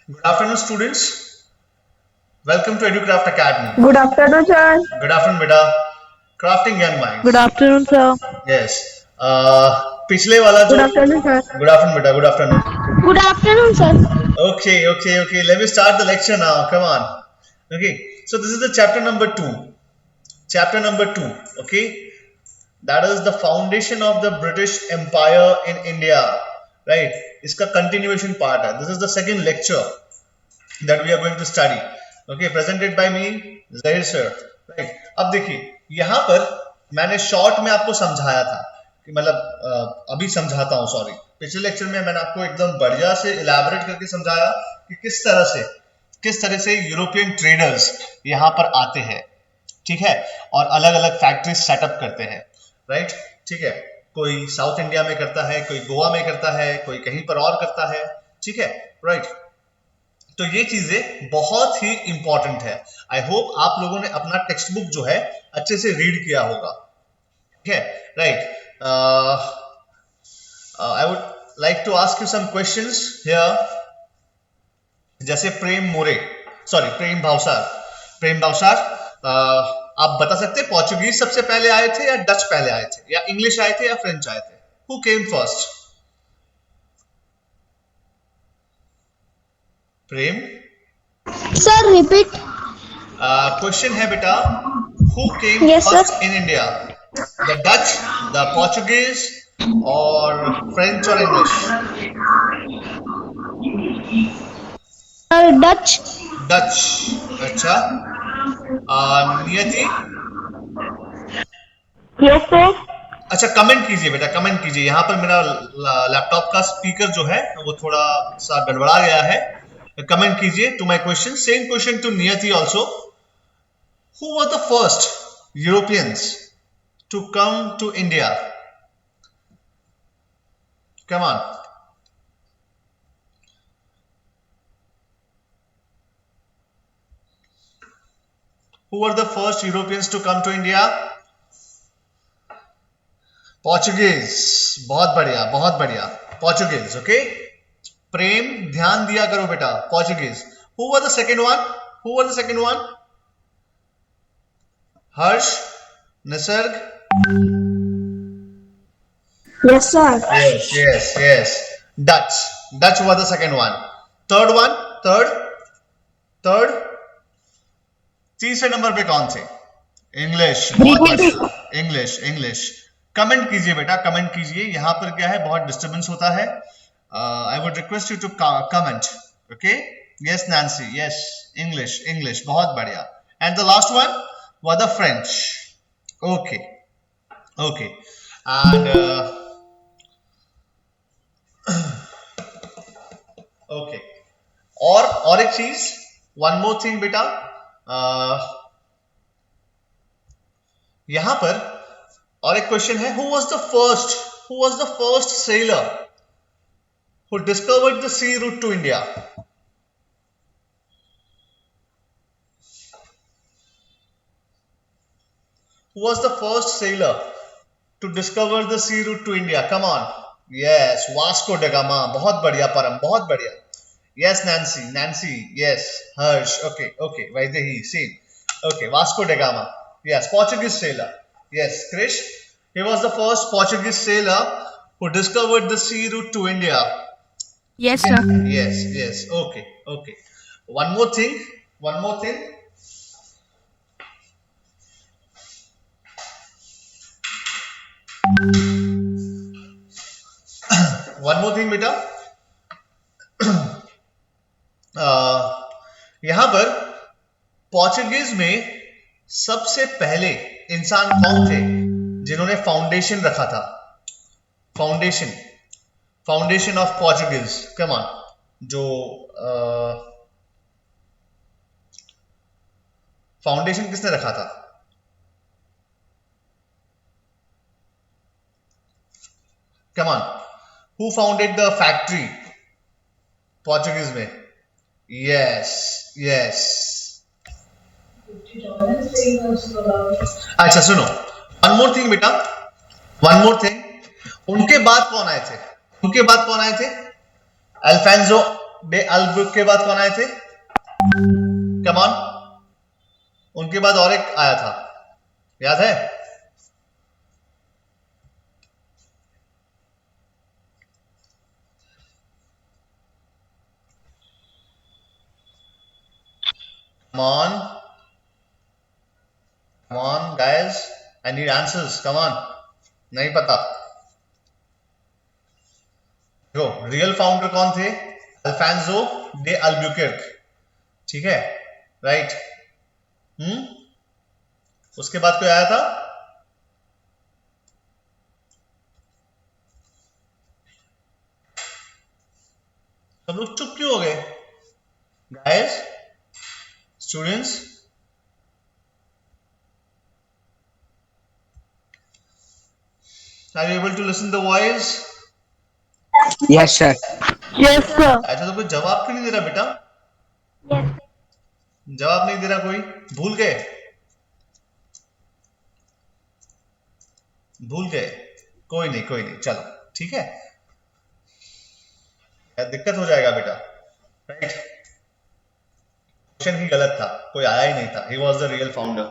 Good afternoon, students. Welcome to EduCraft Academy. Good afternoon, sir. Good afternoon, beta. Crafting young Good minds. afternoon, sir. Yes. पिछले वाला Good जो afternoon, sir. Good afternoon, beta. Good afternoon. Good afternoon, sir. Okay. Let me start the lecture now. Come on. Okay. So this is the chapter number two. Chapter number two. Okay. That is the foundation of the British Empire in India. Right. इसका continuation part है. This is the second lecture that we are going to study. Okay, presented by me, Zahir sir. Right. अब देखिए यहाँ पर मैंने short में आपको समझाया था कि मतलब अभी समझाता हूँ सॉरी पिछले लेक्चर में मैंने आपको एकदम बढ़िया से इलैबोरेट करके समझाया कि किस तरह से यूरोपियन ट्रेडर्स यहाँ पर आते हैं, ठीक है, और अलग अलग फैक्ट्रीज सेटअप करते हैं, राइट, ठीक है, कोई साउथ इंडिया में करता है, कोई गोवा में करता है, कोई कहीं पर और करता है, ठीक है, राइट। तो ये चीजें बहुत ही इंपॉर्टेंट है। आई होप आप लोगों ने अपना टेक्स्ट बुक जो है अच्छे से रीड किया होगा, ठीक है, right. I would like to ask you some questions here, जैसे प्रेम भावसार, आप बता सकते हैं पोर्चुगीज सबसे पहले आए थे या डच पहले आए थे या इंग्लिश आए थे या फ्रेंच आए थे? Who came first? Prem? Sir, repeat. Question है बेटा, who came Yes, sir. First in India? The Dutch, the Portuguese और फ्रेंच और इंग्लिश? Sir, Dutch. डच। अच्छा, नियति? Yes, sir. अच्छा, कमेंट कीजिए बेटा, कमेंट कीजिए। यहाँ पर मेरा लैपटॉप का स्पीकर जो है वो थोड़ा सा गड़बड़ा गया है। कमेंट कीजिए to my question. Same question to Niyati also. Who were the first Europeans to come to India? Come on. Who were the first Europeans to come to India? Portuguese. बहुत बढ़िया, पोर्चुगीज। ओके, प्रेम ध्यान दिया करो बेटा, Portuguese. Who was the second one? Harsh, Nisarg? Yes, sir. Yes. Dutch was the second one. Third one? Third? तीसरे number पे कौन थे? इंग्लिश। इंग्लिश। कमेंट कीजिए बेटा, कमेंट कीजिए। यहाँ पर क्या है, बहुत डिस्टर्बेंस होता है। I would request you to comment. Okay, yes Nancy, yes, English, बहुत बढ़िया। And the last one was the French. Okay, and okay, और एक चीज, वन मोर थिंग बेटा, यहां पर और एक क्वेश्चन है, who was the first sailor who discovered the sea route to India? Who was the first sailor to discover the sea route to India? Come on. Yes, Vasco da Gama. बहुत बढ़िया परम, बहुत बढ़िया। Yes, Nancy, yes, Harsh, okay, Vaidehi, same, okay, Vasco da Gama, yes, Portuguese sailor, yes, Krish, he was the first Portuguese sailor who discovered the sea route to India. Yes, sir. Yes, okay, one more thing, बेटा, यहां पर Portuguese में सबसे पहले इंसान कौन थे जिन्होंने फाउंडेशन रखा था? Foundation of Portuguese, come on, जो फाउंडेशन किसने रखा था? Come on, who founded the factory Portuguese में? यस। अच्छा सुनो, वन मोर थिंग बेटा, उनके बाद कौन आए थे? अल्फांसो डे अल्बुक के बाद कौन आए थे? कम ऑन, उनके बाद और एक आया था, याद है? Come on, come on, guys. I need answers. Come on. नहीं पता। देखो, रियल फाउंडर कौन थे? अल्फांसो डे अल्बुकर्क, ठीक है, राइट। उसके बाद कोई आया था? सब लोग चुप क्यों हो गए? Guys, students, are you able to listen the voice? Yes, sir. Yes, sir. अच्छा, तो कोई जवाब क्यों नहीं दे रहा बेटा? Yes. जवाब नहीं दे रहा कोई? भूल गए? भूल गए? कोई नहीं, कोई नहीं, चलो ठीक है। दिक्कत हो जाएगा बेटा, राइट? क्वेश्चन ही गलत था, कोई आया ही नहीं था। He was the real founder.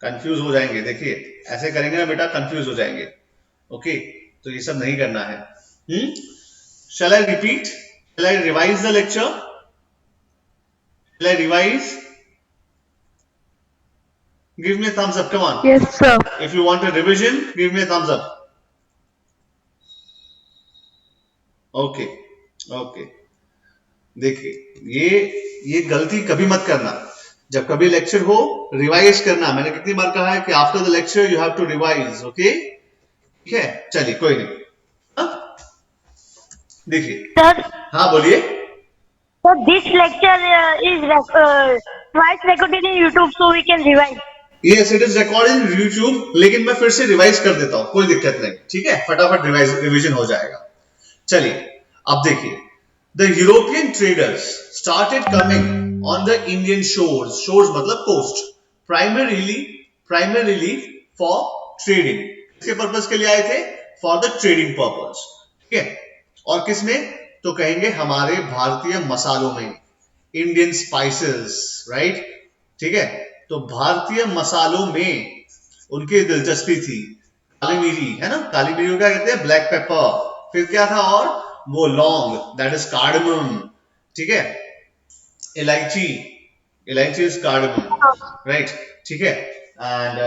Confuse हो जाएंगे, देखिए ऐसे करेंगे ना बेटा, कंफ्यूज हो जाएंगे। ओके, तो ये सब नहीं करना है। Shall I repeat? Shall I revise the lecture? Shall I revise? Give me a thumbs up, come on. Yes, sir. If you want a revision, give me a thumbs up. Okay, okay. देखिए, ये गलती कभी मत करना। जब कभी lecture हो, revise करना। मैंने कितनी बार कहा है कि after the lecture you have to revise, okay? ठीक है, चलिए, कोई नहीं। देखिए, Sir, हाँ बोलिए। so this lecture is twice recorded in YouTube, so we can revise. Yes, it is recorded in YouTube, लेकिन मैं फिर से रिवाइज कर देता हूं, कोई दिक्कत नहीं, ठीक है, फटाफट रिवीजन हो जाएगा। चलिए, अब देखिए, the European traders started coming on the Indian shores, shores मतलब कोस्ट, प्राइमरीली फॉर ट्रेडिंग। किसके पर्पस के लिए आए थे? फॉर द ट्रेडिंग पर्पस, ठीक है। और किस में? तो कहेंगे हमारे भारतीय मसालों में, इंडियन स्पाइसेस, राइट, ठीक है। तो भारतीय मसालों में उनकी दिलचस्पी थी। काली मिरी है ना, काली मिरी को क्या कहते हैं? Black pepper. फिर क्या था? और वो लौंग, दैट इज कार्डमम, ठीक है। इलायची, इलायची इज कार्डमम, राइट, ठीक है। एंड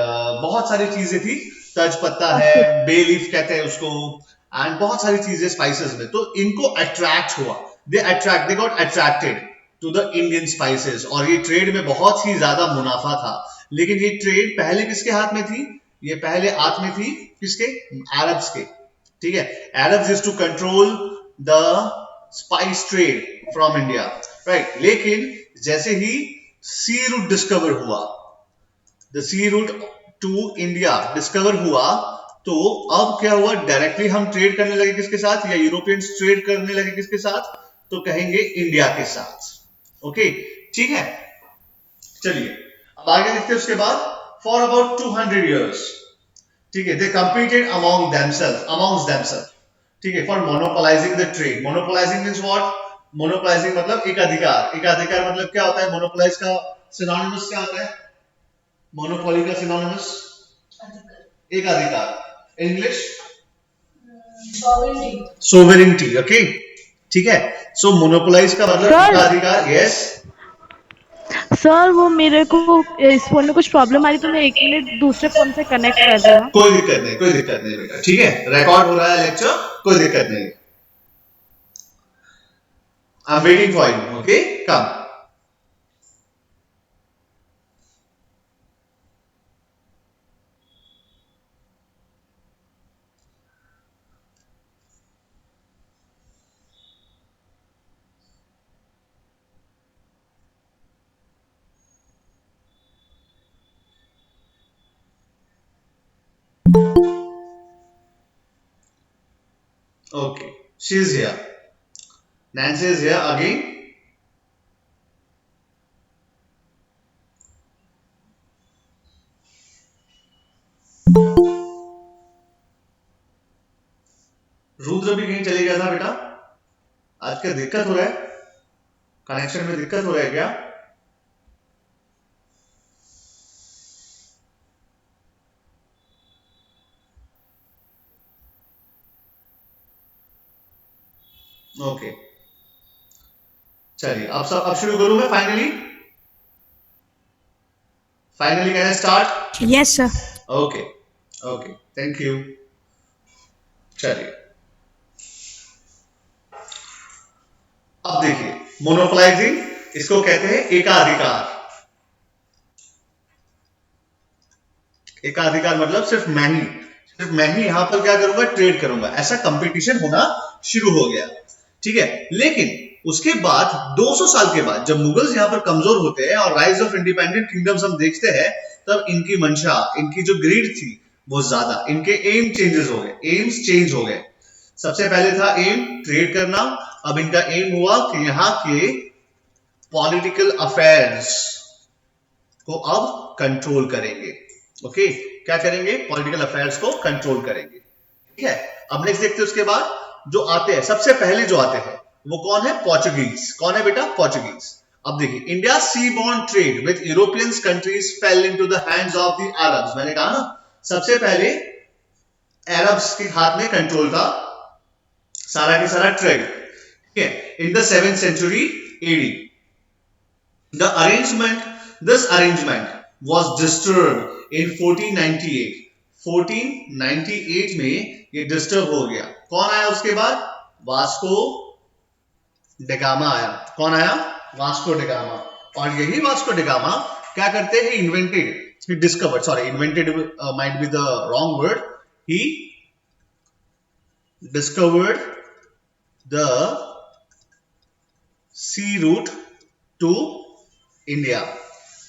बहुत सारी चीजें थी, तज पत्ता है, बे लीफ कहते हैं उसको, एंड बहुत सारी चीजें स्पाइसेस में। तो इनको अट्रैक्ट हुआ, they got attracted to the Indian spices, और ये ट्रेड में बहुत ही ज्यादा मुनाफा था। लेकिन ये ट्रेड पहले किसके हाथ में थी? ये पहले हाथ में थी किसके? अरब्स के, ठीक है। Arabs used to control the spice trade from India, right. लेकिन जैसे ही सी रूट डिस्कवर हुआ, the sea route to India discover हुआ, तो अब क्या हुआ? डायरेक्टली हम ट्रेड करने लगे किसके साथ? या यूरोपियंस ट्रेड करने लगे किसके साथ? तो कहेंगे इंडिया के साथ, ओके, ठीक है। चलिए, अब आगे देखते हैं। उसके बाद फॉर अबाउट 200 years, ठीक है, दे कंपीटेड अमॉन्ग देमसेल्फ, ठीक है, for monopolising the trade. Monopolising means what? Monopolising मतलब एकाधिकार। एकाधिकार मतलब क्या होता है? मोनोपोलाइज का सिनोनिमस क्या होता है? मोनोपोली का सिनोनिमस एकाधिकार, इंग्लिश सोवेरेनिटी, ओके, ठीक है। सो मोनोपोलाइज का मतलब एकाधिकार, यस। सर वो मेरे को इस फोन में कुछ प्रॉब्लम आ रही, तो मैं 1 मिनट दूसरे फोन से कनेक्ट कर रही हूँ। कोई दिक्कत नहीं, कोई दिक्कत नहीं बेटा, ठीक है, रिकॉर्ड हो रहा है लेक्चर, कोई दिक्कत नहीं। I am waiting for you, okay, come. Okay, she is here. Nancy is here again. Rudra भी कहीं चले गया था बेटा, आज क्या दिक्कत हो रहा है? कनेक्शन में दिक्कत हो रहा है क्या? ओके चलिए, अब शुरू करूं मैं finally can I start? Yes sir. Okay okay, thank you. चलिए अब देखिए, मोनोपोलाइजिंग इसको कहते हैं एकाधिकार। एकाधिकार मतलब सिर्फ मैं ही यहां पर क्या करूंगा, ट्रेड करूंगा, ऐसा कंपटीशन होना शुरू हो गया। ठीक है, लेकिन उसके बाद 200 साल के बाद जब मुगल्स यहां पर कमजोर होते हैं और राइज ऑफ इंडिपेंडेंट किंगडम्स हम देखते हैं, तब इनकी मंशा, इनकी जो ग्रीड थी वो ज्यादा, इनके एम्स चेंज हो गए। सबसे पहले था एम ट्रेड करना, अब इनका एम हुआ कि यहाँ के पॉलिटिकल अफेयर्स को अब कंट्रोल करेंगे। ओके, क्या करेंगे? पॉलिटिकल अफेयर्स को कंट्रोल करेंगे। ठीक है, अब नेक्स्ट देखते हैं उसके बाद जो आते हैं, सबसे पहले जो आते हैं वो कौन है? पोर्चुगीज। कौन है बेटा? पोर्चुगीज। अब देखिए, India sea borne trade with European countries fell into the hands of the Arabs. मैंने कहा ना, सबसे पहले अरब्स के हाथ में कंट्रोल था सारा की सारा ट्रेड। ठीक है, in the 7th century AD this arrangement was disturbed in 1498। 1498 में ये डिस्टर्ब हो गया। कौन आया उसके बाद? वास्को डिगामा आया। कौन आया? Vasco da Gama. और यही वास्को डिगामा क्या करते हैं? Invented might be the wrong word, he discovered the sea route to India।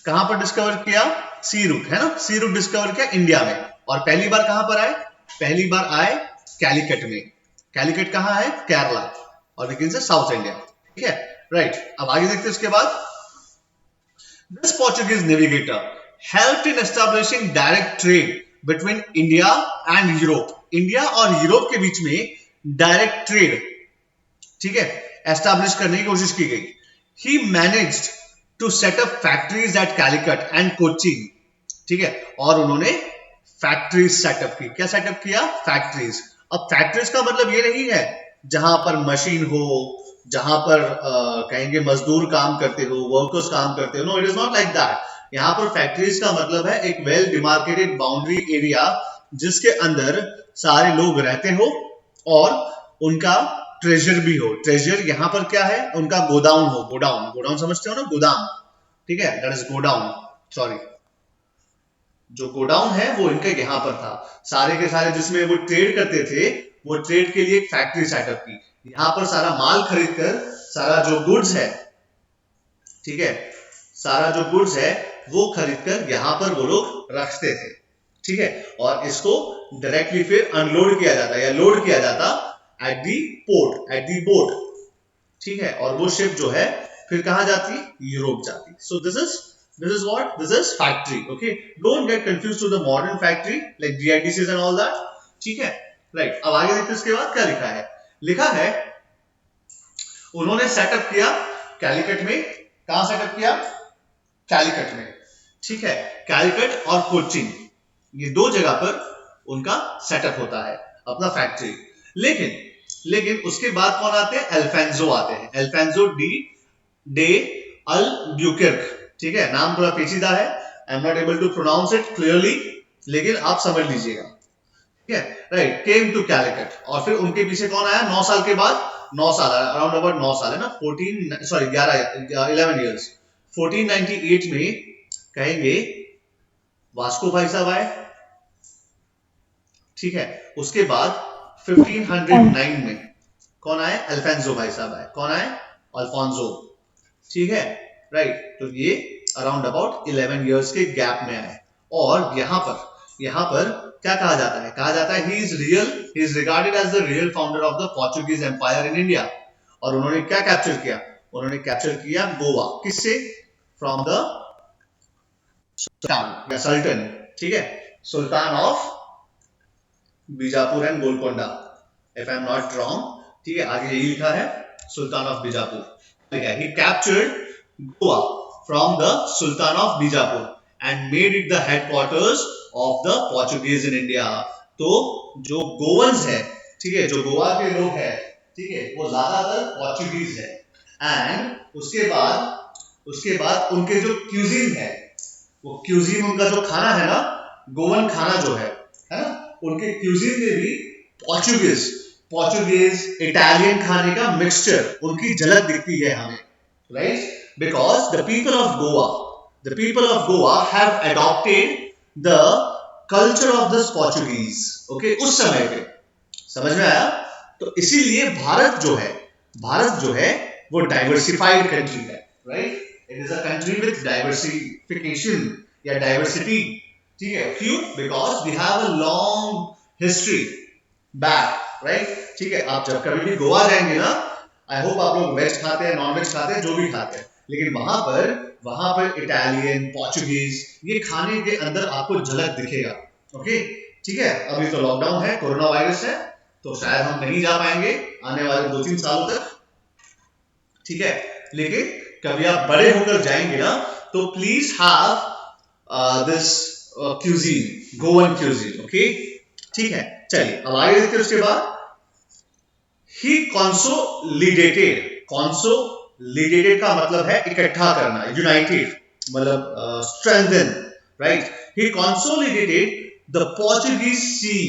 कहां पर डिस्कवर किया? सी रूट, है ना, सी रूट डिस्कवर किया इंडिया में। और पहली बार कहां पर आए? पहली बार आए कैलिकट में। कैलिकट कहां है? केरला, और we can say South India. ठीक है, राइट। अब आगे देखते हैं उसके बाद, this Portuguese navigator helped in establishing direct trade between India and Europe. India और यूरोप के बीच में डायरेक्ट ट्रेड, ठीक है, एस्टैब्लिश करने की कोशिश की गई। He managed to set up factories at Calicut and Cochin. ठीक है, और उन्होंने फैक्ट्रीज सेटअप की। क्या सेटअप किया? फैक्ट्रीज। अब फैक्ट्रीज का मतलब ये नहीं है जहां पर मशीन हो, जहां पर कहेंगे मजदूर काम करते हो, वर्कर्स काम करते हो। No, it is not like that. यहां पर फैक्ट्रीज का मतलब है एक वेल डिमार्केटेड बाउंड्री एरिया जिसके अंदर सारे लोग रहते हो और उनका ट्रेजर भी हो। ट्रेजर यहां पर क्या है? उनका गोडाउन हो। गोडाउन समझते हो ना? गोदाम, ठीक है, दैट इज गोडाउन। सॉरी, जो गोडाउन है वो इनका यहां पर था। सारे के सारे जिसमें वो ट्रेड करते थे, वो ट्रेड के लिए एक फैक्ट्री सेटअप की। यहां पर सारा माल खरीद कर, सारा जो गुड्स है, ठीक है, सारा जो गुड्स है वो खरीद कर यहां पर वो लोग रखते थे। ठीक है, और इसको डायरेक्टली फिर अनलोड किया जाता या लोड किया जाता at the port, at the boat. ठीक है, और वो शिप जो है फिर कहां जाती? यूरोप जाती। So this is what? This is factory. Okay, don't get confused to the modern factory like GIDCs and all that. ठीक है, राइट। अब आगे देखते हैं इसके बाद क्या लिखा है। लिखा है उन्होंने सेटअप किया कैलिकट में। कहां सेटअप किया? कैलिकट में। ठीक है, कैलिकट और कोचीन, ये दो जगह पर उनका सेटअप होता है अपना फैक्ट्री। लेकिन उसके बाद कौन आते हैं? अल्फांसो आते हैं। Alfonso de Albuquerque. ठीक है, नाम थोड़ा पेचीदा है, I am not able to pronounce it clearly, लेकिन आप समझ लीजिएगा। ठीक है, राइट। केम टू कैलिकट, और फिर उनके पीछे कौन आया? 9 साल के बाद, 9 साल, अराउंड अबाउट 9 साल है ना, 11 इयर्स। 1498 में कहेंगे वास्को भाई साहब आए। ठीक है, उसके बाद 1509 में कौन आए? अल्फांसो भाई साहब आए। कौन आए? अल्फांसो। ठीक है, राइट। तो ये अराउंड अबाउट 11 इयर्स के गैप में आए। और यहां पर क्या कहा जाता है? कहा जाता है he is regarded as the real founder of the Portuguese empire in India. और उन्होंने क्या कैप्चर किया? उन्होंने कैप्चर किया गोवा। किससे? फ्रॉम द सुल्तान या सल्तन। ठीक है, sultan of Bijapur and Golconda, if I am not wrong. ठीक है, आगे यही लिखा है, सुल्तान ऑफ बीजापुर, ठीक है, he captured Goa from the Sultan of Bijapur and made it the headquarters of the Portuguese in India. तो जो गोवंस है, ठीक है, जो गोवा के लोग हैं, ठीक है, वो ज्यादातर पोर्चुगीज है। एंड उसके बाद उनके जो क्यूजीन है, वो क्यूजीन उनका जो खाना है ना, गोवन खाना जो है ना, उनके क्यूजीन में भी पोर्चुगीज इटालियन खाने का मिक्सचर, उनकी झलक दिखती है हमें, right? Because the people of Goa have adopted the culture of the Portuguese, okay, उस समय पे, समझ में आया? तो इसीलिए भारत जो है वो डाइवर्सिफाइड कंट्री है, right? It is a country with diversification या डाइवर्सिटी, ठीक है, क्यों? Because we have a long history back, right? ठीक है, आप जब कभी भी गोवा जाएंगे ना, आई होप आप लोग वेज खाते हैं, नॉन वेज खाते हैं, जो भी खाते हैं, लेकिन वहां पर इटालियन, पोर्चुगीज, ये खाने के अंदर आपको झलक दिखेगा, ओके? ठीक है, अभी तो लॉकडाउन है, कोरोना वायरस है, तो शायद हम नहीं जा पाएंगे आने वाले 2-3 सालों तक, ठीक है, लेकिन कभी आप बड़े होकर जाएंगे ना, तो please have this cuisine, Goan cuisine, okay? ठीक है, चलिए अब आगे देखते हैं। उसके बाद ही consolidated का मतलब है इकट्ठा करना, यूनाइटेड मतलब strengthen, right? He consolidated the Portuguese sea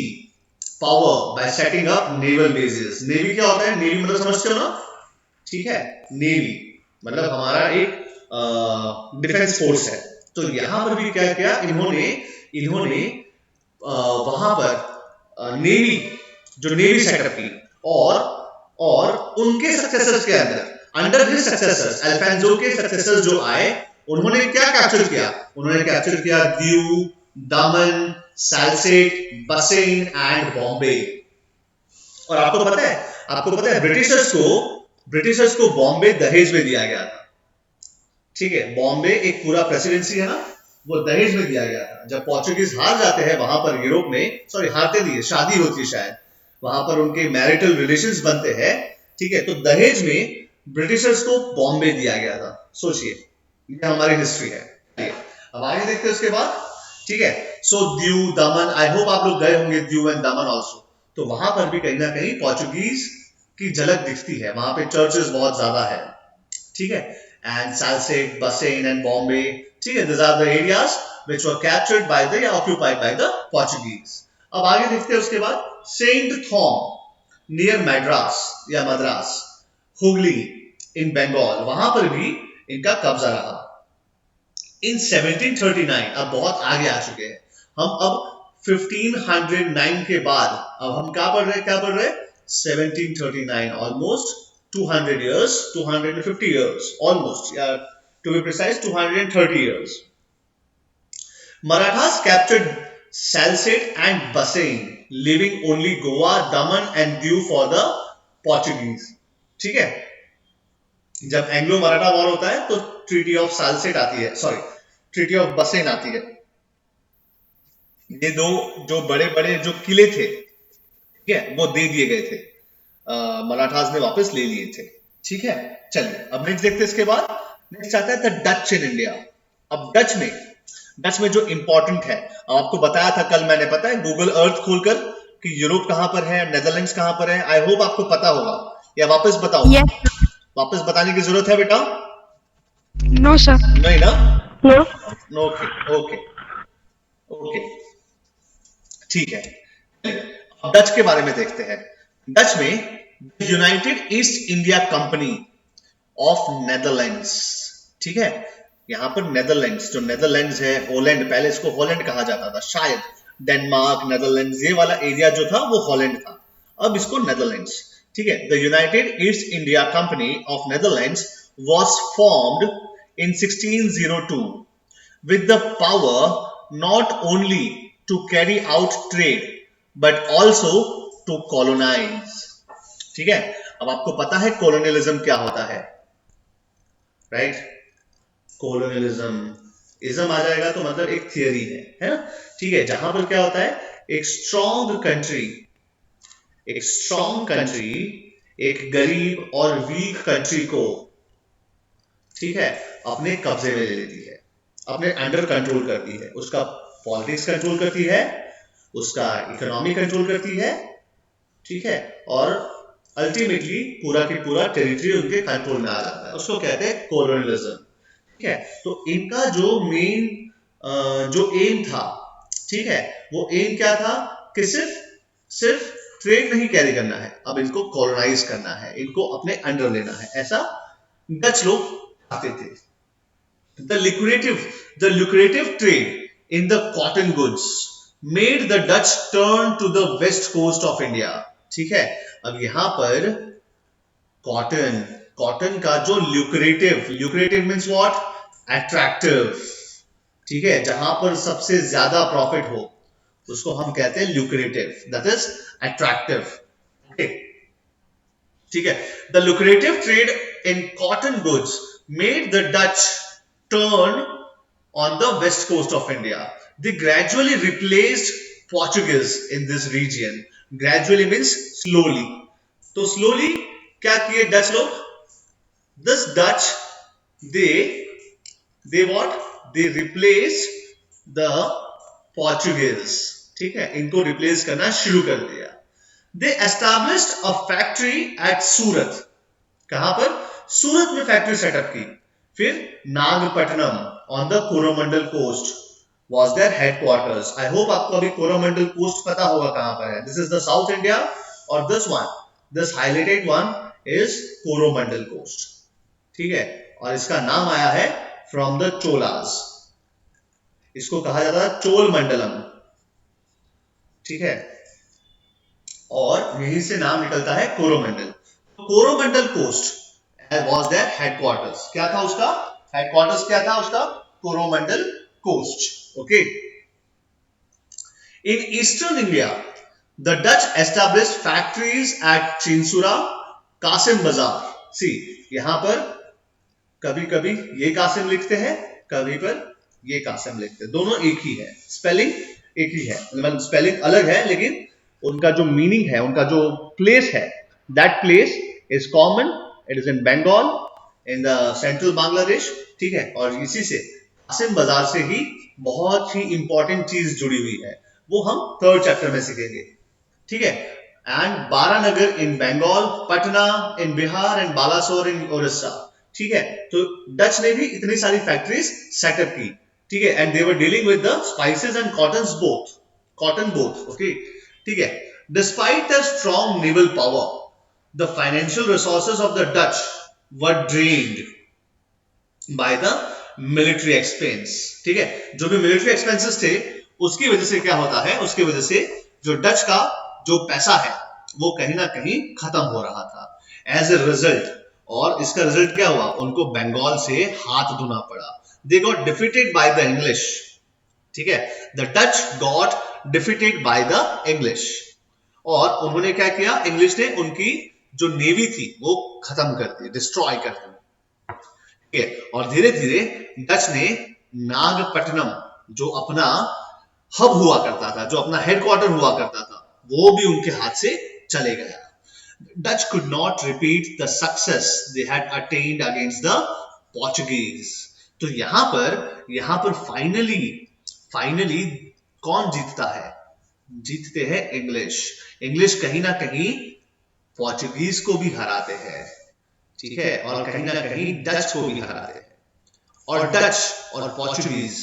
power by setting up naval bases. Navy क्या होता है? नेवी मतलब समझते हो ना, ठीक है, नेवी मतलब हमारा एक डिफेंस फोर्स है। तो यहां पर भी क्या किया इन्होंने वहां पर नेवी सेटअप की, और उनके सक्सेसर्स के अंडर हिज सक्सेसर्स, अल्फांसो के सक्सेसर्स जो आए, उन्होंने क्या कैप्चर किया? उन्होंने कैप्चर किया दीव, दमन, साल्सेट, बसेन एंड बॉम्बे। और आपको पता है ब्रिटिशर्स को बॉम्बे दहेज में दिया गया था, ठीक है? बॉम्बे एक पूरा प्रेसिडेंसी है ना, वो दहेज में दिया गया था। जब पोर्चुगीज हार जाते हैं वहां पर यूरोप में, सॉरी हारते नहीं है, शादी होती है शायद, वहां पर उनके मैरिटल रिलेशंस बनते हैं, ठीक है, तो दहेज में ब्रिटिशर्स को बॉम्बे दिया गया था। सोचिए, ये हमारी हिस्ट्री है। अब आगे देखते हैं उसके बाद, ठीक है। सो दीव, दमन, आई होप आप लोग गए होंगे दीव एंड दमन ऑल्सो, तो वहां पर भी कहीं ना कहीं पोर्चुगीज की झलक दिखती है, वहां पे चर्चेस बहुत ज्यादा है, ठीक है। एंड साल्सेट, बसेन एंड बॉम्बे, ठीक है, these are the areas which were captured by the या occupied by the Portuguese। अब आगे देखते हैं उसके बाद, सेंट थॉम नियर मैड्रास या मद्रास, हुगली इन बंगाल, वहां पर भी इनका कब्जा रहा। इन 1739, अब बहुत आगे आ चुके हैं हम, अब 1509 के बाद अब हम क्या पढ़ रहे हैं 1739, almost 200 years, 250 years almost, yeah, to be precise 230 years. Marathas captured Salsette and Bassein, leaving only Goa, Daman and Diu for the Portuguese। ठीक है, जब एंग्लो मराठा वॉर होता है तो ट्रीटी ऑफ साल्सेट आती है, सॉरी ट्रीटी ऑफ बसेन आती है। ये दो जो बड़े बड़े जो किले थे, ठीक है, वो दे दिए गए थे, मराठास ने वापस ले लिए थे, ठीक है। चलिए अब नेक्स्ट देखते हैं। इसके बाद नेक्स्ट आता है द डच इन इंडिया। अब डच में जो इंपॉर्टेंट है, अब आपको बताया था कल मैंने, पता है गूगल अर्थ खोलकर कि यूरोप कहां पर है, नेदरलैंड्स कहां पर है, आई होप आपको पता होगा, या वापस बताओ? Yes. वापस बताने की जरूरत है बेटा? No, sir. नहीं ना? No. ओके, ठीक है। अब डच के बारे में देखते हैं। डच में United east India company of Netherlands, ठीक है, यहां पर नेदरलैंड्स, जो नेदरलैंड्स है, हॉलैंड, पहले इसको हॉलैंड कहा जाता था शायद, डेनमार्क, नेदरलैंड्स, ये वाला एरिया जो था वो हॉलैंड था, अब इसको नेदरलैंड्स, ठीक है। The United east India company of Netherlands was formed in 1602 with the power not only to carry out trade but also to colonize, ठीक है। अब आपको पता है colonialism क्या होता है, राइट? colonialism, इज्म आ जाएगा तो मतलब एक थियरी है ना, ठीक है, जहां पर क्या होता है, एक स्ट्रॉन्ग कंट्री एक गरीब और वीक कंट्री को, ठीक है, अपने कब्जे में ले लेती है, अपने अंडर कंट्रोल करती है, उसका पॉलिटिक्स कंट्रोल करती है, उसका इकोनॉमी कंट्रोल करती है, ठीक है, और अल्टीमेटली पूरा की पूरा टेरिटरी उनके कंट्रोल में आ जाता है, उसको कहते हैं कोलोनियलिज्म, ठीक है। तो इनका जो मेन जो एम था, ठीक है, वो एम क्या था कि सिर्फ ट्रेड नहीं कैरी करना है, अब इनको कॉलोनाइज करना है, इनको अपने अंडर लेना है, ऐसा डच लोग चाहते थे। The lucrative trade in the cotton goods made the Dutch turn to the west coast of India, ठीक है। अब यहां पर कॉटन का जो ल्यूक्रेटिव मीन्स व्हाट, अट्रैक्टिव, ठीक है, जहां पर सबसे ज्यादा प्रॉफिट हो उसको हम कहते हैं ल्यूक्रेटिव, दैट इज अट्रैक्टिव, ठीक है। The lucrative trade in cotton goods made the Dutch turn on the west coast of India. They gradually replaced Portuguese in this region. Gradually means slowly. तो slowly क्या किए Dutch लोग? This Dutch they what? They replaced the Portuguese. ठीक है, इनको replace करना शुरू कर दिया। They established a factory at Surat. कहां पर? सूरत में फैक्ट्री सेटअप की। फिर Nagapattinam on the Coromandel coast was their headquarters. I hope आपको अभी कोरोमंडल कोस्ट पता होगा कहां पर है। This is the South India और this highlighted one is Coromandel coast, ठीक है, और इसका नाम आया है from the चोलास, इसको कहा जाता है चोल मंडलम, ठीक है, और यहीं से नाम निकलता है Coromandel. Coromandel coast was their headquarters. क्या था उसका हेडक्वार्टर्स? क्या था उसका? Coromandel coast, okay. In eastern India, the Dutch established factories at Chinsura, Kasim Bazar. See, यहां पर कभी कभी ये कासिम लिखते हैं, कभी पर ये कासिम लिखते हैं, दोनों एक ही है, स्पेलिंग एक ही है, मतलब स्पेलिंग अलग है लेकिन उनका जो मीनिंग है, उनका जो प्लेस है, that place is common, it is in Bengal, in the central Bangladesh, ठीक है। और इसी से कासिम बाजार से ही बहुत ही इंपॉर्टेंट चीज जुड़ी हुई है, वो हम थर्ड चैप्टर में सीखेंगे, ठीक है। And Baranagar in Bengal, Patna in Bihar and Balasore in Odisha, ठीक है। तो डच ने भी इतनी सारी फैक्ट्रीज सेटअप की, ठीक है, and they were dealing with the spices and cotton both, okay, ठीक है। Despite the strong naval power, the financial resources of the Dutch were drained by the military expense, ठीक है। जो भी मिलिट्री एक्सपेंसेस थे उसकी वजह से क्या होता है, उसकी वजह से जो डच का जो पैसा है वो कहीं ना कहीं खत्म हो रहा था एज ए रिजल्ट, और इसका रिजल्ट क्या हुआ, उनको बंगाल से हाथ धोना पड़ा। They got defeated by the English, ठीक है, the Dutch got defeated by the English, और उन्होंने क्या किया, इंग्लिश ने उनकी जो नेवी थी वो खत्म कर दी, डिस्ट्रॉय कर दी, ठीक है। और धीरे धीरे डच ने नागपट्टनम जो अपना हब हुआ करता था, जो अपना हेडक्वार्टर हुआ करता था, वो भी उनके हाथ से चले गया। Dutch could not repeat the success they had attained against the Portuguese. तो यहां पर फाइनली कौन जीतता है? जीतते हैं इंग्लिश कहीं ना कहीं पोर्चुगीज को भी हराते हैं, ठीक है, और कहीं ना कहीं डच को भी हराते हैं, और डच और पोर्चुगीज,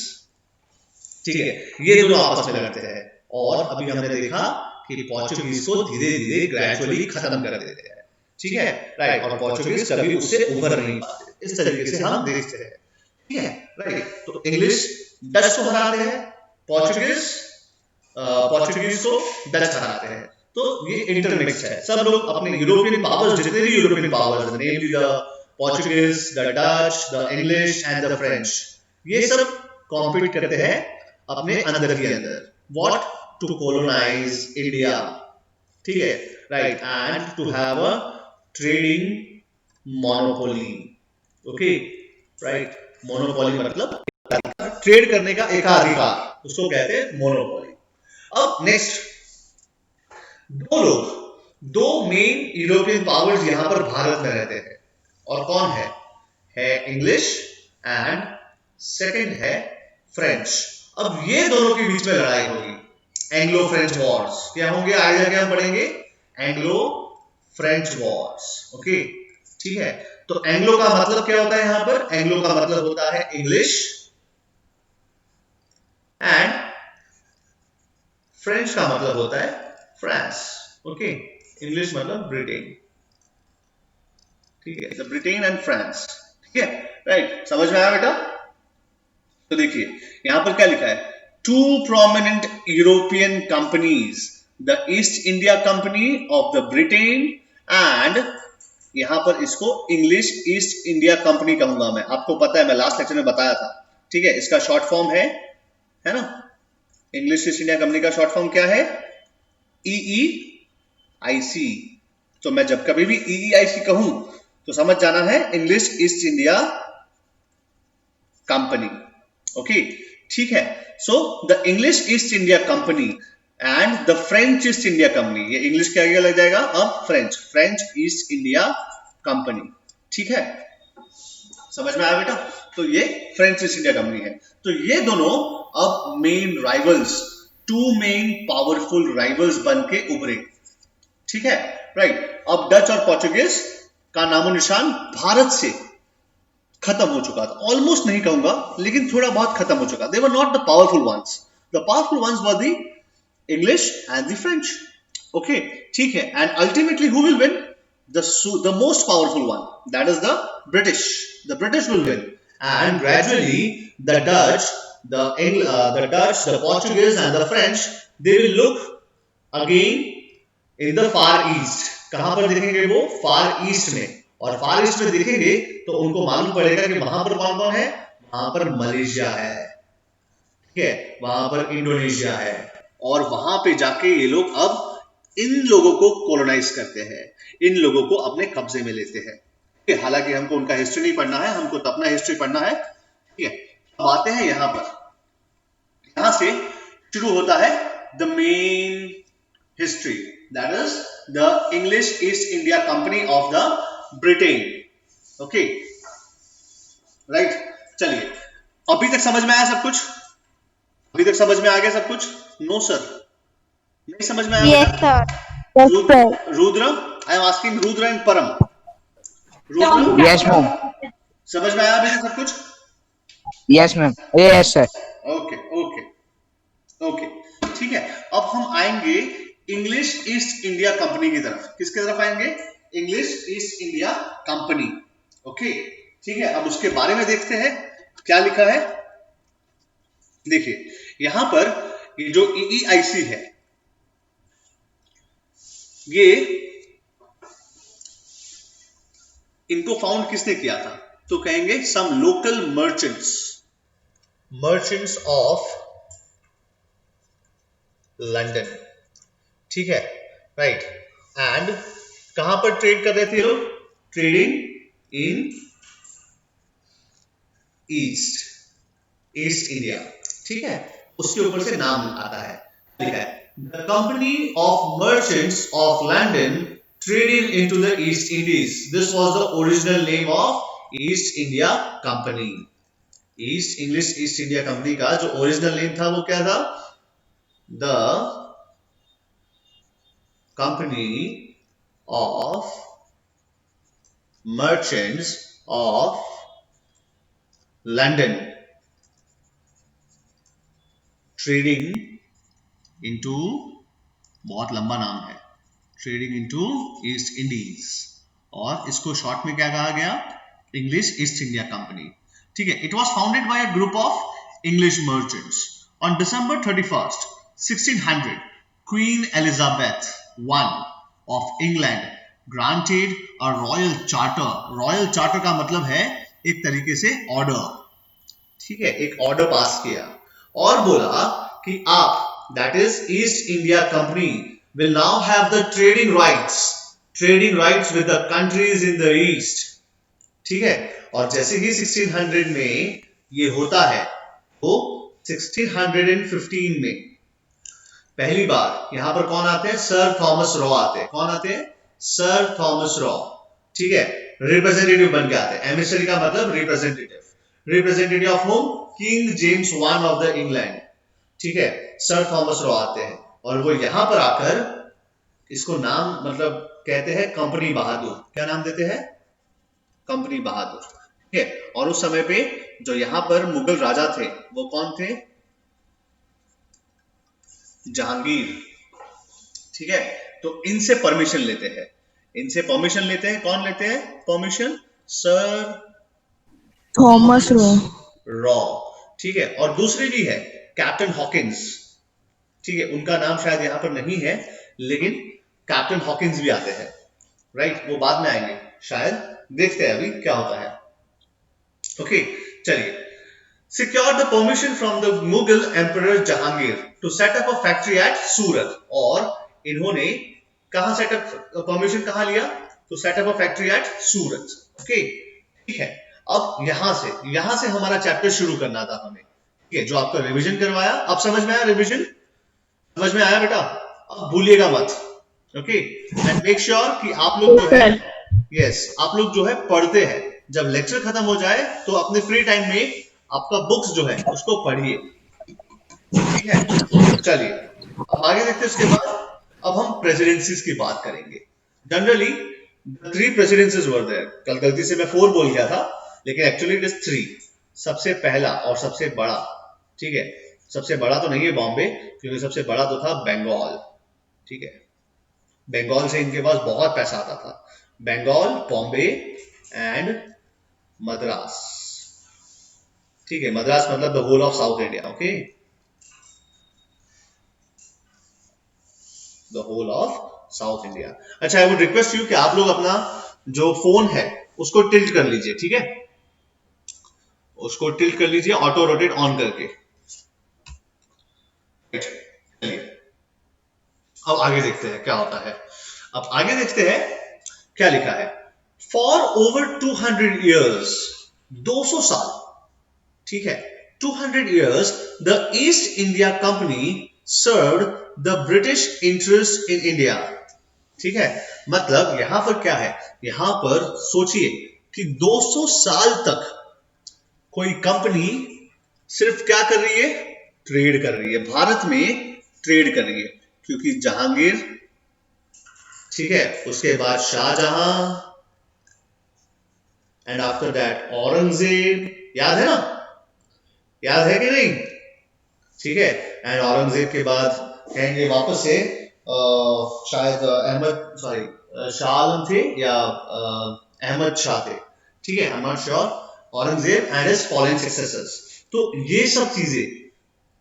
ठीक है, ये दोनों आपस में लड़ते हैं, और अभी हमने देखा कि पोर्चुगीज को धीरे धीरे ग्रेजुअली खत्म कर देते हैं, ठीक है, राइट, और पोर्चुगीज कभी उससे उभर नहीं पाते, इस तरीके से हम देखते हैं, ठीक है, राइट। तो इंग्लिश डच को हराते हैं, पोर्चुगीज को डच हराते हैं, तो ये इंटरमिक्स है। सब लोग अपने यूरोपियन पावर्स, जितने भी European powers, namely the Portuguese, the Dutch, the English and the French, ये सब कॉम्पीट करते हैं अपने अंदर ही अंदर, व्हाट, टू colonize India, ठीक है, right, and to have a trading monopoly, okay, right. Monopoly मतलब ट्रेड करने का एकाधिकार, उसको कहते हैं मोनोपोली। अब नेक्स्ट, दो लोग दो मेन यूरोपियन पावर्स यहां पर भारत में रहते हैं, और कौन है इंग्लिश एंड सेकंड है फ्रेंच। अब ये दोनों के बीच में लड़ाई होगी, एंग्लो फ्रेंच वॉर्स। क्या होंगे, आइडिया क्या हम पढ़ेंगे, एंग्लो फ्रेंच वॉर्स। ओके, ठीक है। तो एंग्लो का मतलब क्या होता है, यहां पर एंग्लो का मतलब होता है इंग्लिश, एंड फ्रेंच का मतलब होता है फ्रांस। ओके, इंग्लिश मतलब ब्रिटेन, ठीक है, ब्रिटेन एंड फ्रांस, ठीक है, राइट। समझ में आया बेटा? तो देखिए यहां पर क्या लिखा है, to prominent European companies, the east India company of the Britain and, यहां पर इसको इंग्लिश ईस्ट इंडिया कंपनी कहूंगा मैं, आपको पता है मैं लास्ट लेक्चर में बताया था, ठीक है। इसका शॉर्ट फॉर्म है ना, इंग्लिश ईस्ट इंडिया कंपनी का शॉर्ट फॉर्म क्या है, EEIC। तो मैं जब कभी भी EEIC कहूं तो समझ जाना है English east India company. Okay, ठीक है। So the English east India company and the French east India company, ये इंग्लिश के आगे लग जाएगा अब फ्रेंच ईस्ट इंडिया कंपनी, ठीक है। समझ में आया बेटा? तो ये फ्रेंच ईस्ट इंडिया कंपनी है। तो ये दोनों अब main rivals, two main powerful rivals बन के उभरे, ठीक है, राइट। अब डच और पोर्चुगीज का नामो निशान भारत से खत्म हो चुका था, ऑलमोस्ट नहीं कहूंगा लेकिन थोड़ा बहुत खत्म हो चुका। They were not the powerful ones, the powerful ones were the English and the French. Okay, ठीक है। And ultimately who will win, the most powerful one, that is the British will win, and gradually the Dutch, the Portuguese and the French, they will look again in the far east। कहां पर देखेंगे वो, फार east में, और फार east में देखेंगे तो उनको मालूम पड़ेगा कि वहां पर कौन कौन है, वहां पर मलेशिया है, ठीक है, वहां पर इंडोनेशिया है, और वहां पे जाके ये लोग अब इन लोगों को कॉलोनाइज करते हैं, इन लोगों को अपने कब्जे में लेते हैं। हालांकि हमको उनका हिस्ट्री नहीं पढ़ना है, हमको तो अपना हिस्ट्री पढ़ना है, ठीक है। अब आते हैं यहां पर, यहां से शुरू होता है the main history, that is the English east India company of the Britain. Okay, right. चलिए, अभी तक समझ में आया सब कुछ? अभी तक समझ में आ गया सब कुछ? नो सर, नहीं समझ में आया? Yes, sir. Rudra, I am asking Rudra and परम। Rudra, Yes, ma'am. समझ में आया अभी तक सब कुछ? Yes, ma'am. Yes, sir. Okay okay okay, ठीक है। अब हम आएंगे इंग्लिश ईस्ट इंडिया कंपनी की तरफ। किसकी तरफ आएंगे? English east India company. Okay, ठीक है। अब उसके बारे में देखते हैं क्या लिखा है। देखिए यहां पर ये जो EEIC है, ये इनको फाउंड किसने किया था? तो कहेंगे some local merchants of London, ठीक है, राइट। एंड कहां पर ट्रेड कर रहे थे लोग? ट्रेडिंग इन ईस्ट इंडिया, ठीक है। उसके ऊपर से नाम आता है, लिखा है the company of merchants of London trading into the east Indies. This was the original name of east India company. English east India company का जो ओरिजिनल नेम था वो क्या था? The company of merchants of London trading into, बहुत लंबा नाम है, ट्रेडिंग इनटू ईस्ट इंडीज, और इसको शॉर्ट में क्या कहा गया? इंग्लिश ईस्ट इंडिया कंपनी, ठीक है। It was founded by a group of English merchants on December 31st, 1600. Queen Elizabeth I of England granted a royal charter. Royal charter का मतलब है एक तरीके से ऑर्डर, ठीक है, एक ऑर्डर पास किया और बोला कि आप, that is east India company, will now have the trading rights with the countries in the east, ठीक है। और जैसे ही 1600 में ये होता है, तो 1615 में पहली बार यहाँ पर कौन आते हैं? सर थॉमस रॉ आते हैं। कौन आते हैं? Sir Thomas raw. ठीक है, रिप्रेजेंटेटिव बन के आते हैं। एमिसरी का मतलब representative. Representative of home? King James one of the England. ठीक है, सर थॉमस रॉ आते हैं और वो यहाँ पर आकर इसको नाम मतलब कहते हैं कंपनी बहादुर। क्या नाम देते हैं? कंपनी बहादुर। ठीक है, और उस समय पे जो यहाँ पर मुगल राजा थे वो कौन थे? जहांगीर। ठीक है, तो इनसे परमिशन लेते हैं। इनसे परमिशन लेते हैं। कौन लेते हैं permission? Sir Thomas Roe. Raw. ठीक है, और दूसरी भी है कैप्टन हॉकिंस। ठीक है, उनका नाम शायद यहाँ पर नहीं है, लेकिन कैप्टन हॉकिंस भी आते हैं। राइट, वो बाद में आएंगे शायद, देखते हैं अभी क्या होता है। ओके, चलिए। Secured the permission from the Mughal Emperor Jahangir to set up a factory at Surat। और इन्होंने कहां सेटअप परमिशन कहां लिया? तो setup a factory eight Surat. Okay, ठीक है। अब यहां से हमारा चैप्टर शुरू करना था हमें। ठीक है, जो आपका रिवीजन करवाया, अब समझ में आया? रिवीजन समझ में आया बेटा? अब भूलिएगा मत। ओके, एंड मेक श्योर कि आप लोग जो है आप लोग जो है पढ़ते हैं। जब लेक्चर खत्म हो जाए तो अपने फ्री टाइम में आपका बुक्स जो है उसको पढ़िए। ठीक है, चलिए अब आगे देखते हैं। उसके बाद अब हम प्रेसिडेंसीज की बात करेंगे। Generally 3 presidencies were there. कल गलती से मैं 4 बोल गया था, लेकिन एक्चुअली इट इज 3। सबसे पहला और सबसे बड़ा, ठीक है, सबसे बड़ा तो नहीं है बॉम्बे, क्योंकि सबसे बड़ा तो था बंगाल। ठीक है, बंगाल से इनके पास बहुत पैसा आता था। बंगाल, बॉम्बे एंड मद्रास। ठीक है, मद्रास मतलब the whole of South India. Okay, the whole of South India. अच्छा, आई वुड रिक्वेस्ट यू कि आप लोग अपना जो फोन है उसको टिल्ट कर लीजिए। ठीक है, उसको टिल्ट कर लीजिए ऑटो रोटेट ऑन करके। अब आगे देखते हैं क्या होता है। अब आगे देखते हैं क्या लिखा है। फॉर ओवर 200 years, 200 साल। ठीक है, 200 years the East India Company served the British interest in India। ठीक है, मतलब यहां पर क्या है? यहां पर सोचिए कि 200 साल तक कोई कंपनी सिर्फ क्या कर रही है? ट्रेड कर रही है, भारत में ट्रेड कर रही है। क्योंकि जहांगीर, ठीक है, उसके बाद Shahjahan, and after that Aurangzeb. याद है ना? याद है कि नहीं? ठीक है, एंड औरंगजेब के बाद कहेंगे वापस से शायद शाह आलम थे या अहमद शाह थे। ठीक है, I am not sure. Aurangzeb and his following successors. तो ये सब चीजें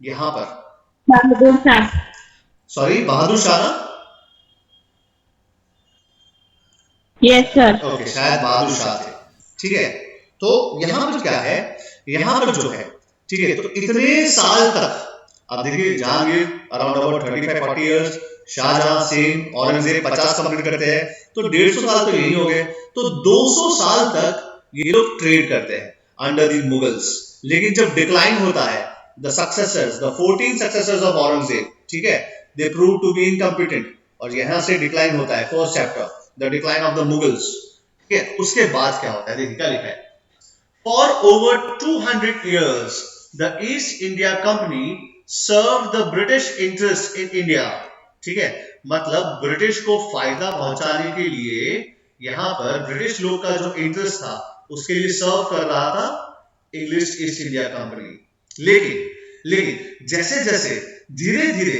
यहां पर बहादुर शाह ना? Yes sir. ओके, शायद बहादुर शाह थे। ठीक है, तो यहां पर क्या है? यहां पर जो है, ठीक है, तो इतने साल तक अब देखिए, Jahangir around about 35-40 years, Shahjahan same, Aurangzeb 50 complete करते हैं, तो 150 साल तो यही हो गए। तो 200 साल तक ये लोग ट्रेड करते हैं अंडर द मुगल्स। लेकिन जब डिक्लाइन होता है, the successors, the 14 successors of Aurangzeb, ठीक है, they prove to be incompetent. और यहां से डिक्लाइन होता है, first chapter, the decline of the Mughals. ठीक है, उसके बाद क्या होता है? देखिए क्या लिखा है। For over 200 years the East India Company served the British interest in India। ठीक है, मतलब ब्रिटिश को फायदा पहुंचाने के लिए यहां पर ब्रिटिश लोग का जो इंटरेस्ट था उसके लिए सर्व कर रहा था इंग्लिश ईस्ट इंडिया कंपनी। लेकिन जैसे जैसे धीरे धीरे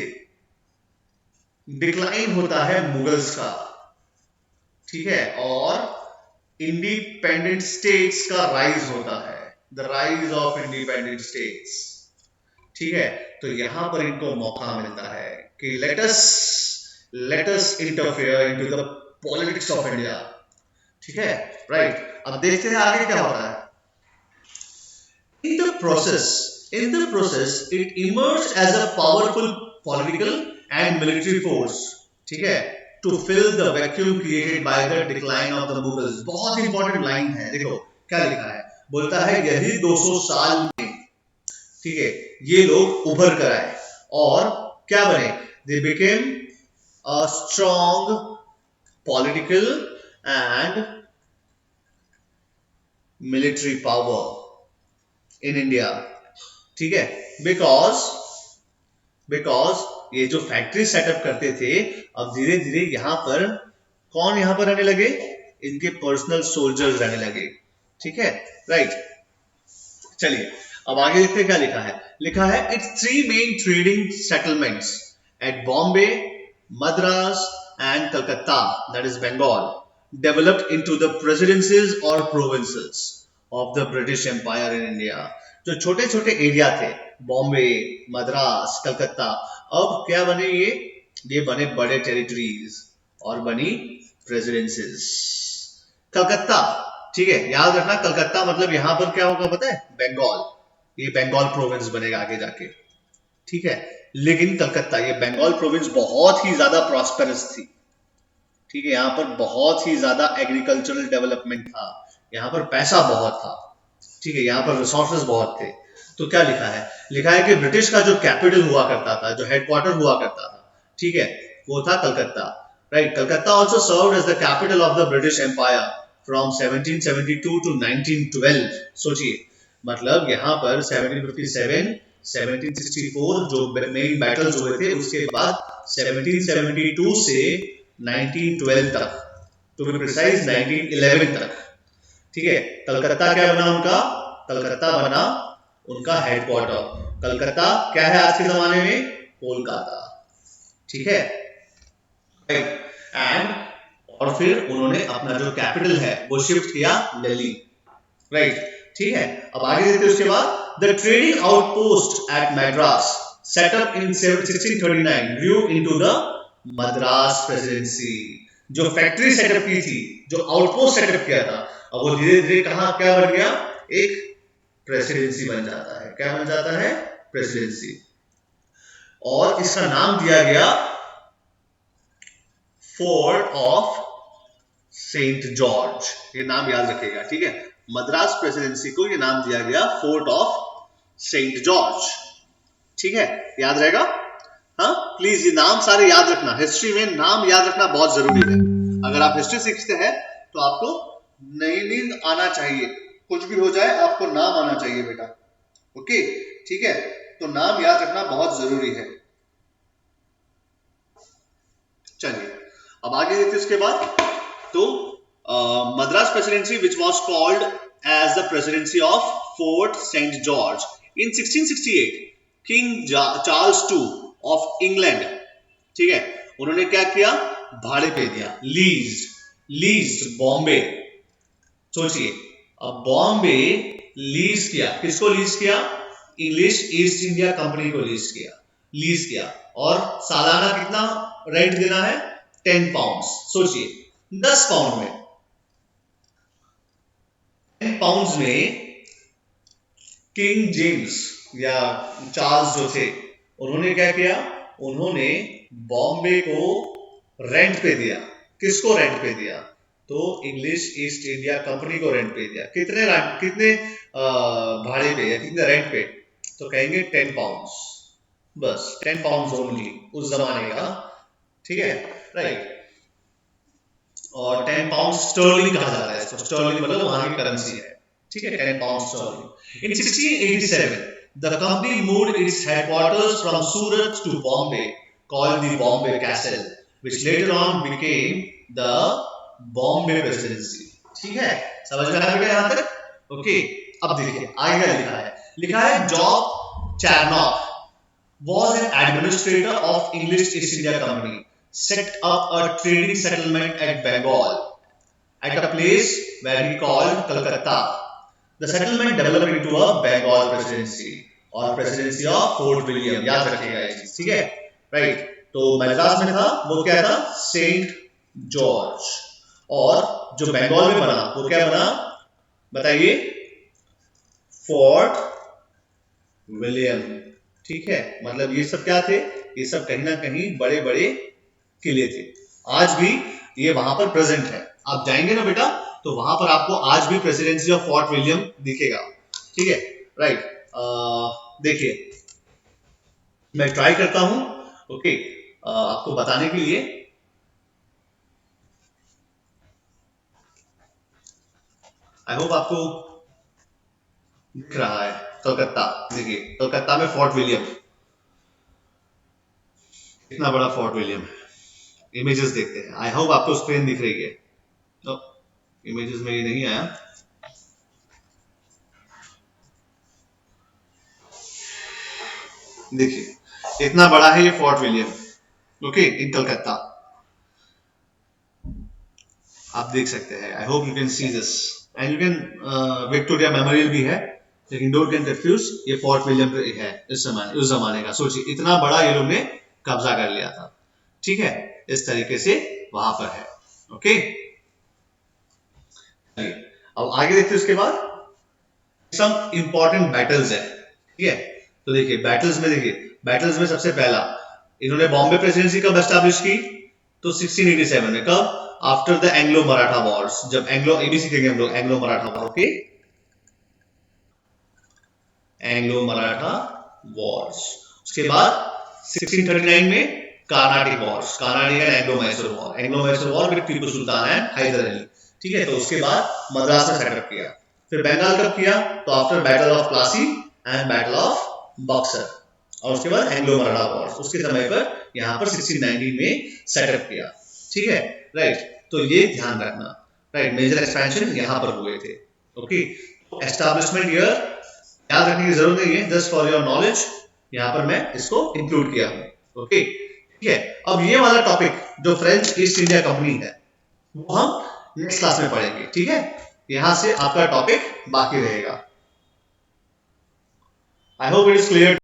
डिक्लाइन होता है मुगल्स का, ठीक है, और इंडिपेंडेंट स्टेट्स का राइज होता है, the rise of independent states. ठीक है, तो यहां पर इनको मौका मिलता है कि let us interfere into the politics of India. ठीक है, राइट। अब देखते हैं आगे क्या होता है। In the process, it emerged as a powerful political and military force, ठीक है, to fill the vacuum created by the decline of the Mughals। बहुत इंपॉर्टेंट लाइन है, देखो क्या लिखा है। बोलता है यही 200 साल में, ठीक है, ये लोग उभर कर आए और क्या बने? they became a strong political and military power in India. ठीक है, बिकॉज ये जो फैक्ट्री सेटअप करते थे, अब धीरे धीरे यहाँ पर कौन यहाँ पर रहने लगे, इनके पर्सनल सोल्जर्स रहने लगे। ठीक है, राइट। चलिए अब आगे देखते हैं क्या लिखा है it's 3 main trading settlements at Bombay, Madras and Calcutta, that is Bengal, developed into the presidencies और provinces of the British empire in India. जो छोटे छोटे एरिया थे, बॉम्बे, मद्रास, कलकत्ता, अब क्या बने, ये बने बड़े टेरिटरीज और बनी प्रेसिडेंसीज। कलकत्ता, ठीक है, याद रखना कलकत्ता मतलब यहां पर क्या होगा पता है, बंगाल, ये बंगाल प्रोविंस बनेगा आगे जाके। ठीक है, लेकिन कलकत्ता, ये बंगाल प्रोविंस बहुत ही ज्यादा प्रॉस्पेरस थी। ठीक है, यहाँ पर बहुत ही ज्यादा एग्रीकल्चरल डेवलपमेंट था, यहाँ पर पैसा बहुत था। ठीक है, यहाँ पर रिसोर्सेज बहुत थे। तो क्या लिखा है कि ब्रिटिश का जो कैपिटल हुआ करता था, जो हेडक्वार्टर हुआ करता था, ठीक है, वो था Calcutta. Right, Calcutta also served as the capital of the British empire from 1772 to 1912। सोचिए, मतलब यहाँ पर 1757, 1764 जो मेन बैटल्स हुए थे, उसके बाद 1772 से 1912 तक, टू बी प्रिसाइज 1911 तक। ठीक है, कलकत्ता क्या बना उनका, कलकत्ता बना उनका हेडक्वार्टर। कलकत्ता क्या है आज के जमाने में, कोलकाता। ठीक है, एंड और फिर उन्होंने अपना जो कैपिटल है वो शिफ्ट किया दिल्ली। राइट, ठीक है, अब आगे देखते हैं। उसके बाद the trading outpost at Madras setup in 1639 grew into the Madras presidency. जो फैक्ट्री सेटअप की थी, जो आउटपोस्ट सेटअप किया था, अब वो धीरे धीरे कहां क्या बन गया, एक प्रेसिडेंसी बन जाता है। क्या बन जाता है, प्रेसिडेंसी। और इसका नाम दिया गया फोर्ट ऑफ सेंट जॉर्ज, ये नाम याद रखिएगा। ठीक है, मद्रास प्रेसिडेंसी को ये नाम दिया गया फोर्ट ऑफ सेंट जॉर्ज। ठीक है, याद रहेगा। हाँ, प्लीज ये नाम सारे याद रखना, हिस्ट्री में नाम याद रखना बहुत जरूरी है। अगर आप हिस्ट्री सीखते हैं तो आपको नई नींद आना चाहिए, कुछ भी हो जाए आपको नाम आना चाहिए बेटा। ओके, ठीक है, तो नाम याद रखना बहुत जरूरी है। चलिए अब आगे देखते हैं। उसके बाद तो Madras presidency which was called as the presidency of Fort Saint George in 1668, King Charles II of England, ठीक है, उन्होंने क्या किया, भाड़े पे दिया, लीज्ड बॉम्बे। सोचिए, अब बॉम्बे लीज किया, किसको लीज किया, इंग्लिश ईस्ट इंडिया कंपनी को लीज किया, और सालाना कितना रेंट देना है, 10 पाउंड। सोचिए 10 पाउंड में, 10 पाउंड में किंग जेम्स या चार्ल्स जो थे, उन्होंने क्या किया, उन्होंने बॉम्बे को रेंट पे दिया। किसको रेंट पे दिया, तो इंग्लिश ईस्ट इंडिया कंपनी को रेंट पे दिया। कितने भाड़े पे या कितने रेंट पे, तो कहेंगे 10 पाउंड, बस 10 पाउंड ओनली उस जमाने का। ठीक है, राइट, और 10 पाउंड स्टर्लिंग कहा जाता है इसको, स्टर्लिंग मतलब वहां की करेंसी है। ठीक है, 10 pound sterling. In 1687 the company moved its headquarters from Surat to Bombay, called the Bombay Castle, which later on became the Bombay Presidency. ठीक है, समझ में आ गया यहाँ तक? ओके, अब देखिए आगे लिखा है job Charnock was an administrator of English East India Company, set up a trading settlement at Bengal at a place where he called Calcutta. The settlement developed into a Bengal presidency और presidency of fort William. याद रखिएगा ये चीज, ठीक है, right. तो मद्रास में था वो क्या था, सेंट जॉर्ज, और जो बंगाल में बना वो क्या बना बताइए, फोर्ट विलियम। ठीक है, मतलब ये सब क्या थे, ये सब कहीं ना कहीं बड़े बड़े किले थे। आज भी ये वहां पर प्रेजेंट है। आप जाएंगे ना बेटा, तो वहां पर आपको आज भी प्रेसिडेंसी ऑफ फोर्ट विलियम दिखेगा। ठीक है, राइट। देखिए मैं ट्राई करता हूं। ओके, आपको बताने के लिए। आई होप आपको दिख रहा है। कलकत्ता, देखिए कलकत्ता में फोर्ट विलियम, इतना बड़ा फोर्ट विलियम है। इमेजेस देखते हैं, आई होप आपको स्क्रीन दिख रही है। तो इमेजेस में ये नहीं आया। देखिए इतना बड़ा है ये फोर्ट विलियम, ओके, इन कलकत्ता। आप देख सकते हैं। I hope you can see this and you can Victoria memorial भी है, लेकिन डोंट गेट कंफ्यूज, ये फोर्ट विलियम है उस जमाने का। सोचिए इतना बड़ा ये लोग ने कब्जा कर लिया था, ठीक है, इस तरीके से वहां पर है, ओके। अब आगे देखते हैं उसके बाद सम इंपॉर्टेंट बैटल्स है, ठीक है। तो देखिए बैटल्स में, देखिए बैटल्स में सबसे पहला इन्होंने बॉम्बे प्रेसिडेंसी कब एस्टैब्लिश की? तो 1687 में। कब? After the Anglo Maratha wars, जब एंग्लो एबीसी कहेंगे हम लोग, Anglo Maratha war, okay, Anglo Maratha wars. उसके बाद 1639 में Carnatic wars, Carnatic and Anglo Mysore war, Anglo Mysore war with Tipu Sultan and Hyder Ali, ठीक है। तो उसके बाद मद्रास में सेटअप किया। फिर बंगाल कब किया? तो after battle of Plassey and battle of Buxar, और उसके बाद एंग्लो मराठा वॉर्स, उसके समय पर यहाँ पर 1690 में सेटअप किया, ठीक है, राइट। तो ये ध्यान रखना, राइट, मेजर एक्सपेंशन यहाँ पर हुए थे, ओके। एस्टैब्लिशमेंट ईयर याद रखने की जरूरत नहीं है, जस्ट फॉर योर नॉलेज यहाँ पर मैं इसको इंक्लूड किया हूँ, ओके, ठीक है। अब ये वाला टॉपिक जो फ्रेंच ईस्ट इंडिया कंपनी है वो हम नेक्स्ट क्लास में पढ़ेंगे, ठीक है। यहां से आपका टॉपिक बाकी रहेगा। I hope it is clear.